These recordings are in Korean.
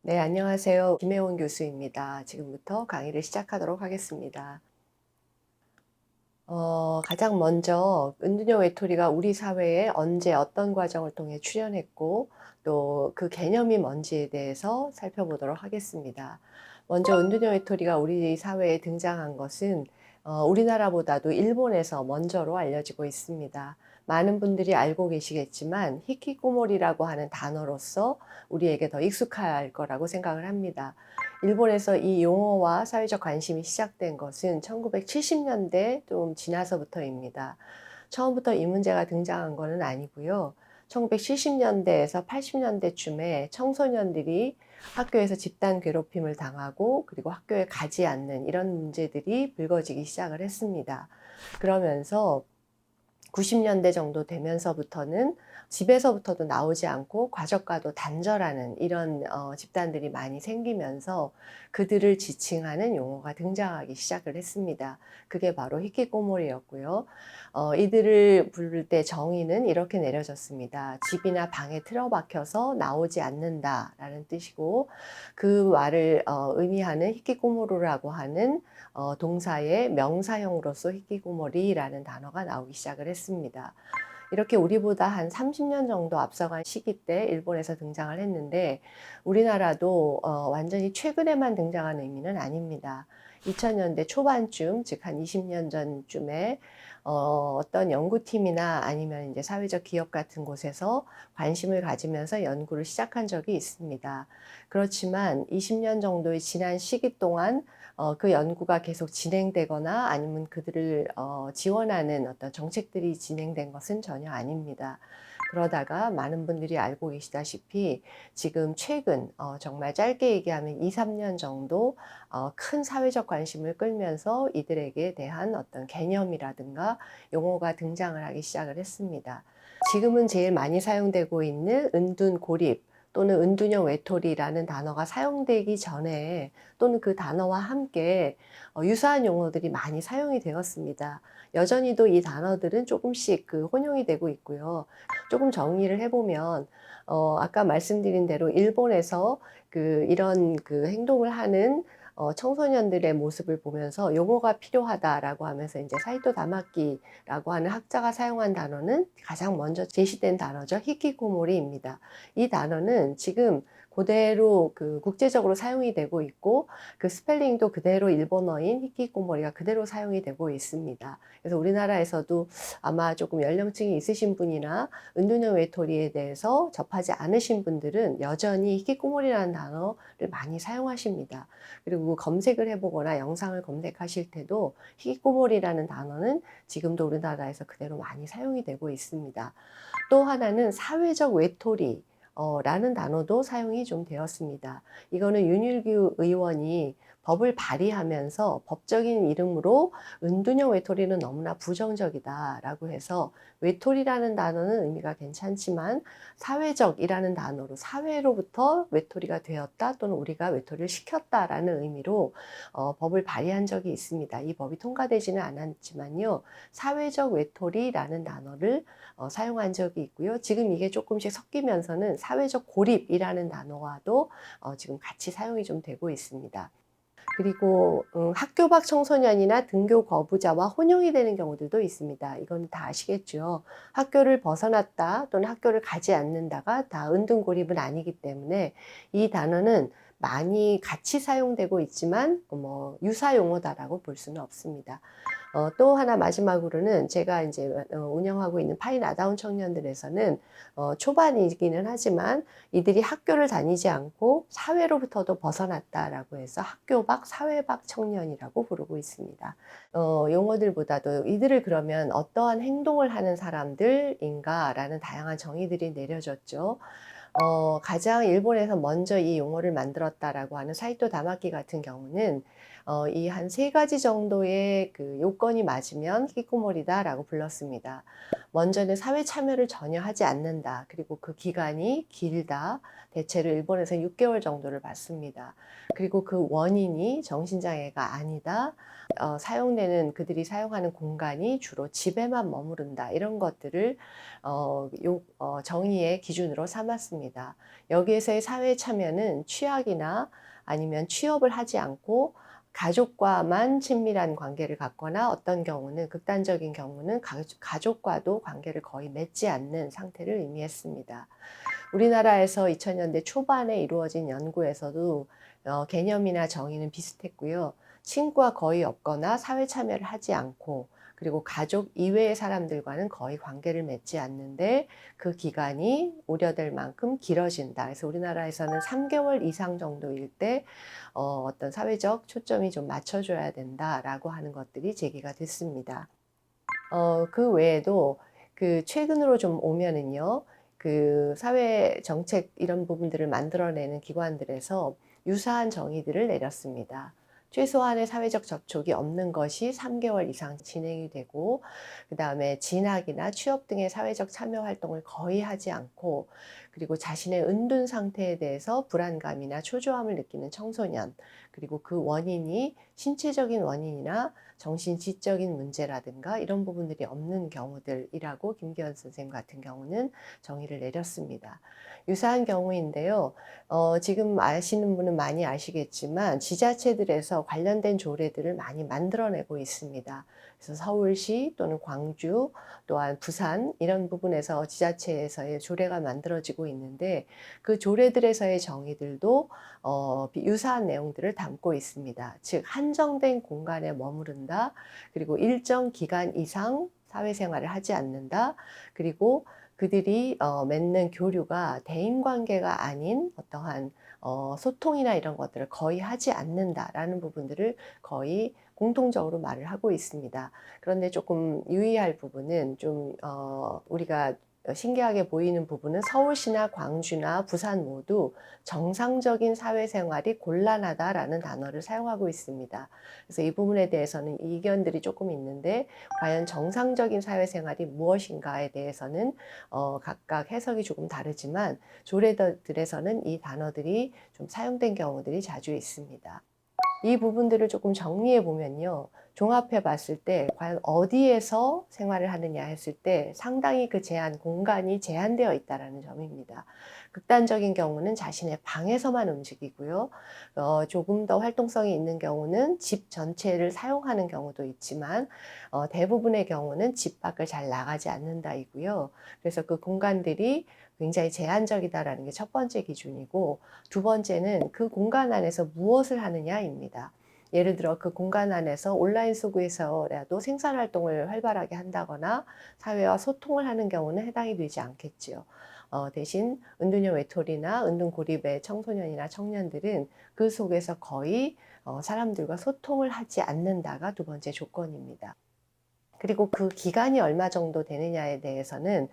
네, 안녕하세요. 김혜원 교수입니다. 지금부터 강의를 시작하도록 하겠습니다. 가장 먼저 은둔형 외톨이가 우리 사회에 언제 어떤 과정을 통해 출현했고 또 그 개념이 뭔지에 대해서 살펴보도록 하겠습니다. 먼저 은둔형 외톨이가 우리 사회에 등장한 것은 우리나라보다도 일본에서 먼저로 알려지고 있습니다. 많은 분들이 알고 계시겠지만 히키코모리라고 하는 단어로서 우리에게 더 익숙할 거라고 생각을 합니다. 일본에서 이 용어와 사회적 관심이 시작된 것은 1970년대 좀 지나서부터입니다. 처음부터 이 문제가 등장한 것은 아니고요. 1970년대에서 80년대쯤에 청소년들이 학교에서 집단 괴롭힘을 당하고 그리고 학교에 가지 않는 이런 문제들이 불거지기 시작을 했습니다. 그러면서 90년대 정도 되면서부터는 집에서부터도 나오지 않고 가족과도 단절하는 이런 집단들이 많이 생기면서 그들을 지칭하는 용어가 등장하기 시작을 했습니다. 그게 바로 히키코모리였고요. 이들을 부를 때 정의는 이렇게 내려졌습니다. 집이나 방에 틀어박혀서 나오지 않는다라는 뜻이고, 그 말을 의미하는 히키코모로라고 하는 동사의 명사형으로서 히키코모리라는 단어가 나오기 시작을 했습니다. 이렇게 우리보다 한 30년 정도 앞서간 시기 때 일본에서 등장을 했는데 우리나라도 완전히 최근에만 등장한 의미는 아닙니다. 2000년대 초반쯤, 즉 한 20년 전쯤에 어떤 연구팀이나 아니면 이제 사회적 기업 같은 곳에서 관심을 가지면서 연구를 시작한 적이 있습니다. 그렇지만 20년 정도의 지난 시기 동안 그 연구가 계속 진행되거나 아니면 그들을 지원하는 어떤 정책들이 진행된 것은 전혀 아닙니다. 그러다가 많은 분들이 알고 계시다시피 지금 최근 정말 짧게 얘기하면 2, 3년 정도 큰 사회적 관심을 끌면서 이들에게 대한 어떤 개념이라든가 용어가 등장을 하기 시작을 했습니다. 지금은 제일 많이 사용되고 있는 은둔 고립 또는 은둔형 외톨이라는 단어가 사용되기 전에 또는 그 단어와 함께 유사한 용어들이 많이 사용이 되었습니다. 여전히도 이 단어들은 조금씩 혼용이 되고 있고요. 조금 정리를 해보면 아까 말씀드린 대로 일본에서 이런 행동을 하는 청소년들의 모습을 보면서 용어가 필요하다라고 하면서 이제 사이토 다마키라고 하는 학자가 사용한 단어는 가장 먼저 제시된 단어죠. 히키코모리입니다. 이 단어는 지금 그대로 국제적으로 사용이 되고 있고 그 스펠링도 그대로 일본어인 히키코모리가 그대로 사용이 되고 있습니다. 그래서 우리나라에서도 아마 조금 연령층이 있으신 분이나 은둔형 외톨이에 대해서 접하지 않으신 분들은 여전히 히키코모리라는 단어를 많이 사용하십니다. 그리고 검색을 해보거나 영상을 검색하실 때도 히키코모리라는 단어는 지금도 우리나라에서 그대로 많이 사용이 되고 있습니다. 또 하나는 사회적 외톨이 라는 단어도 사용이 좀 되었습니다. 이거는 윤일규 의원이 법을 발의하면서 법적인 이름으로 은둔형 외톨이는 너무나 부정적이다라고 해서 외톨이라는 단어는 의미가 괜찮지만 사회적이라는 단어로 사회로부터 외톨이가 되었다 또는 우리가 외톨이를 시켰다라는 의미로 법을 발의한 적이 있습니다. 이 법이 통과되지는 않았지만요. 사회적 외톨이라는 단어를 사용한 적이 있고요. 지금 이게 조금씩 섞이면서는 사회적 고립이라는 단어와도 지금 같이 사용이 좀 되고 있습니다. 그리고 학교 밖 청소년이나 등교 거부자와 혼용이 되는 경우들도 있습니다. 이건 다 아시겠죠. 학교를 벗어났다 또는 학교를 가지 않는다가 다 은둔고립은 아니기 때문에 이 단어는 많이 같이 사용되고 있지만 유사 용어다라고 볼 수는 없습니다. 또 하나 마지막으로는 제가 이제 운영하고 있는 파인 아다운 청년들에서는 초반이기는 하지만 이들이 학교를 다니지 않고 사회로부터도 벗어났다라고 해서 학교 밖, 사회 밖 청년이라고 부르고 있습니다. 용어들보다도 이들을 그러면 어떠한 행동을 하는 사람들인가라는 다양한 정의들이 내려졌죠. 가장 일본에서 먼저 이 용어를 만들었다라고 하는 사이토 다마키 같은 경우는 이 한 세 가지 정도의 그 요건이 맞으면 히키코모리다라고 불렀습니다. 먼저는 사회 참여를 전혀 하지 않는다. 그리고 그 기간이 길다. 대체로 일본에서 6개월 정도를 받습니다. 그리고 그 원인이 정신장애가 아니다. 사용되는 그들이 사용하는 공간이 주로 집에만 머무른다. 이런 것들을 정의의 기준으로 삼았습니다. 여기에서의 사회 참여는 취학이나 아니면 취업을 하지 않고 가족과만 친밀한 관계를 갖거나 어떤 경우는 극단적인 경우는 가족과도 관계를 거의 맺지 않는 상태를 의미했습니다. 우리나라에서 2000년대 초반에 이루어진 연구에서도 개념이나 정의는 비슷했고요. 친구가 거의 없거나 사회 참여를 하지 않고 그리고 가족 이외의 사람들과는 거의 관계를 맺지 않는데 그 기간이 우려될 만큼 길어진다. 그래서 우리나라에서는 3개월 이상 정도일 때 어떤 사회적 초점이 좀 맞춰줘야 된다라고 하는 것들이 제기가 됐습니다. 그 외에도 그 최근으로 좀 오면은요, 그 사회 정책 이런 부분들을 만들어내는 기관들에서 유사한 정의들을 내렸습니다. 최소한의 사회적 접촉이 없는 것이 3개월 이상 진행이 되고, 그 다음에 진학이나 취업 등의 사회적 참여 활동을 거의 하지 않고, 그리고 자신의 은둔 상태에 대해서 불안감이나 초조함을 느끼는 청소년, 그리고 그 원인이 신체적인 원인이나 정신 지적인 문제라든가 이런 부분들이 없는 경우들이라고 김기현 선생님 같은 경우는 정의를 내렸습니다. 유사한 경우인데요. 지금 아시는 분은 많이 아시겠지만 지자체들에서 관련된 조례들을 많이 만들어내고 있습니다. 그래서 서울시 또는 광주 또한 부산 이런 부분에서 지자체에서의 조례가 만들어지고 있는데 그 조례들에서의 정의들도 유사한 내용들을 담고 있습니다. 즉 한정된 공간에 머무른다. 그리고 일정 기간 이상 사회생활을 하지 않는다. 그리고 그들이 맺는 교류가 대인관계가 아닌 어떠한 소통이나 이런 것들을 거의 하지 않는다라는 부분들을 거의 공통적으로 말을 하고 있습니다. 그런데 조금 유의할 부분은 좀 우리가 신기하게 보이는 부분은 서울시나 광주나 부산 모두 정상적인 사회생활이 곤란하다라는 단어를 사용하고 있습니다. 그래서 이 부분에 대해서는 이견들이 조금 있는데 과연 정상적인 사회생활이 무엇인가에 대해서는 각각 해석이 조금 다르지만 조례들에서는 이 단어들이 좀 사용된 경우들이 자주 있습니다. 이 부분들을 조금 정리해 보면요. 종합해 봤을 때 과연 어디에서 생활을 하느냐 했을 때 상당히 그 공간이 제한되어 있다는 점입니다. 극단적인 경우는 자신의 방에서만 움직이고요. 조금 더 활동성이 있는 경우는 집 전체를 사용하는 경우도 있지만 대부분의 경우는 집 밖을 잘 나가지 않는다이고요. 그래서 그 공간들이 굉장히 제한적이다라는 게 첫 번째 기준이고 두 번째는 그 공간 안에서 무엇을 하느냐입니다. 예를 들어 그 공간 안에서 온라인 속에서라도 생산활동을 활발하게 한다거나 사회와 소통을 하는 경우는 해당이 되지 않겠지요. 대신 은둔형 외톨이나 은둔 고립의 청소년이나 청년들은 그 속에서 거의 사람들과 소통을 하지 않는다가 두 번째 조건입니다. 그리고 그 기간이 얼마 정도 되느냐에 대해서는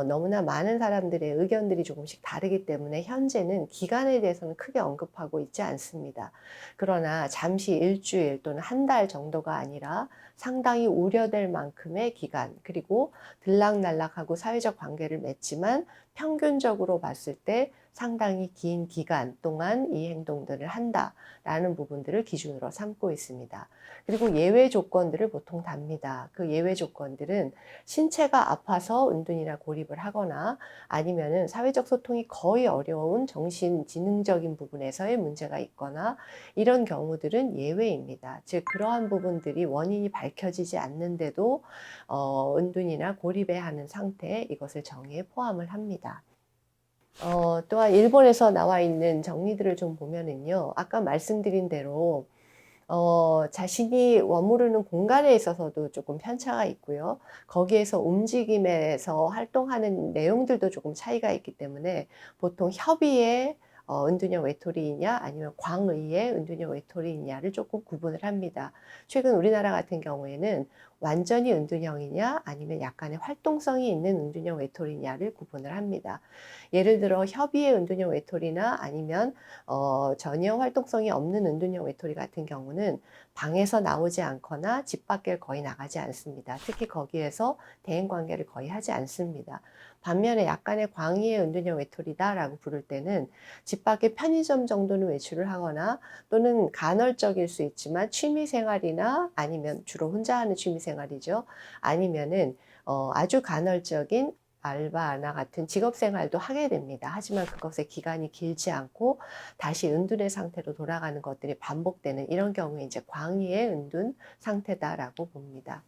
너무나 많은 사람들의 의견들이 조금씩 다르기 때문에 현재는 기간에 대해서는 크게 언급하고 있지 않습니다. 그러나 잠시 일주일 또는 한 달 정도가 아니라 상당히 우려될 만큼의 기간, 그리고 들락날락하고 사회적 관계를 맺지만 평균적으로 봤을 때 상당히 긴 기간 동안 이 행동들을 한다라는 부분들을 기준으로 삼고 있습니다. 그리고 예외 조건들을 보통 답니다. 그 예외 조건들은 신체가 아파서 은둔이나 고립을 하거나 아니면은 사회적 소통이 거의 어려운 정신지능적인 부분에서의 문제가 있거나 이런 경우들은 예외입니다. 즉 그러한 부분들이 원인이 밝혀지지 않는데도 은둔이나 고립에 하는 상태에 이것을 정의에 포함을 합니다. 또한 일본에서 나와 있는 정리들을 좀 보면은요, 아까 말씀드린 대로 자신이 머무르는 공간에 있어서도 조금 편차가 있고요. 거기에서 움직임에서 활동하는 내용들도 조금 차이가 있기 때문에 보통 협의에 은둔형 외톨이이냐 아니면 광의의 은둔형 외톨이이냐를 조금 구분을 합니다. 최근 우리나라 같은 경우에는 완전히 은둔형이냐 아니면 약간의 활동성이 있는 은둔형 외톨이냐를 구분을 합니다. 예를 들어 협의의 은둔형 외톨이나 아니면 전혀 활동성이 없는 은둔형 외톨이 같은 경우는 방에서 나오지 않거나 집 밖에 거의 나가지 않습니다. 특히 거기에서 대인 관계를 거의 하지 않습니다. 반면에 약간의 광의의 은둔형 외톨이다라고 부를 때는 집 밖에 편의점 정도는 외출을 하거나 또는 간헐적일 수 있지만 취미 생활이나 아니면 주로 혼자 하는 취미 생활이죠. 아니면은 아주 간헐적인 알바나 같은 직업 생활도 하게 됩니다. 하지만 그것의 기간이 길지 않고 다시 은둔의 상태로 돌아가는 것들이 반복되는 이런 경우에 이제 광의의 은둔 상태다라고 봅니다.